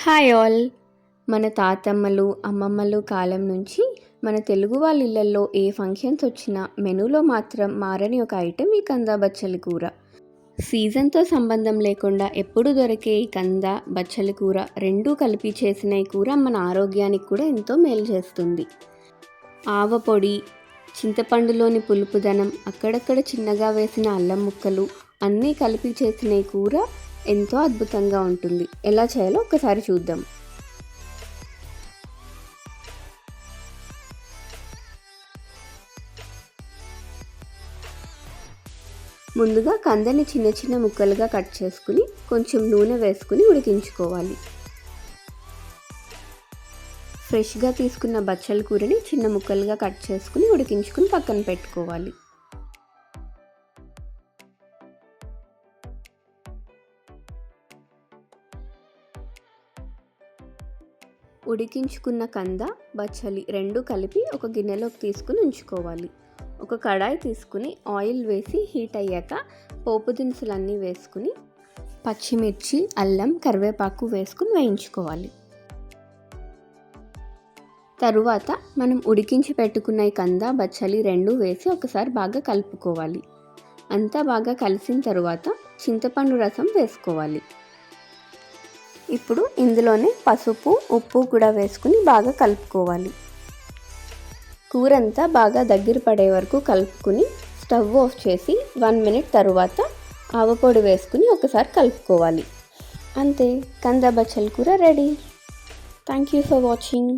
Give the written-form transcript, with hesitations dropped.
Hi all. మన తాతమ్మలు అమ్మమ్మలు కాలం నుంచి మన తెలుగు వాళ్ళ ఇళ్ళల్లో ఏ ఫంక్షన్స్ వచ్చినా మెనూలో మాత్రం మారని ఒక ఐటెం ఈ కంద బచ్చలి కూర. సీజన్తో సంబంధం లేకుండా ఎప్పుడు దొరికే ఈ కంద బచ్చలి కూర రెండూ కలిపి చేసిన ఈ కూర మన ఆరోగ్యానికి కూడా ఎంతో మేలు చేస్తుంది. ఆవ పొడి, చింతపండులోని పులుపుదనం, అక్కడక్కడ చిన్నగా వేసిన అల్లం ముక్కలు అన్నీ కలిపి చేసిన ఈ కూర ఎంతో అద్భుతంగా ఉంటుంది. ఎలా చేయాలో ఒకసారి చూద్దాం. ముందుగా కందని చిన్న చిన్న ముక్కలుగా కట్ చేసుకుని కొంచెం నూనె వేసుకుని ఉడికించుకోవాలి. ఫ్రెష్గా తీసుకున్న బచ్చల కూరని చిన్న ముక్కలుగా కట్ చేసుకుని ఉడికించుకుని పక్కన పెట్టుకోవాలి. ఉడికించుకున్న కంద బచ్చలి రెండు కలిపి ఒక గిన్నెలోకి తీసుకుని ఉంచుకోవాలి. ఒక కడాయి తీసుకుని ఆయిల్ వేసి హీట్ అయ్యాక పోపు దినుసులన్నీ వేసుకుని పచ్చిమిర్చి, అల్లం, కరివేపాకు వేసుకుని వేయించుకోవాలి. తరువాత మనం ఉడికించి పెట్టుకున్న ఈ కంద బచ్చలి రెండు వేసి ఒకసారి బాగా కలుపుకోవాలి. అంతా బాగా కలిసిన తరువాత చింతపండు రసం వేసుకోవాలి. ఇప్పుడు ఇందులోనే పసుపు, ఉప్పు కూడా వేసుకుని బాగా కలుపుకోవాలి. కూర అంతా బాగా దగ్గర పడే వరకు కలుపుకుని స్టవ్ ఆఫ్ చేసి 1 మినిట్ తరువాత ఆవపొడి వేసుకుని ఒకసారి కలుపుకోవాలి. అంతే, కంద బచ్చలి కూర ready. Thank you for watching.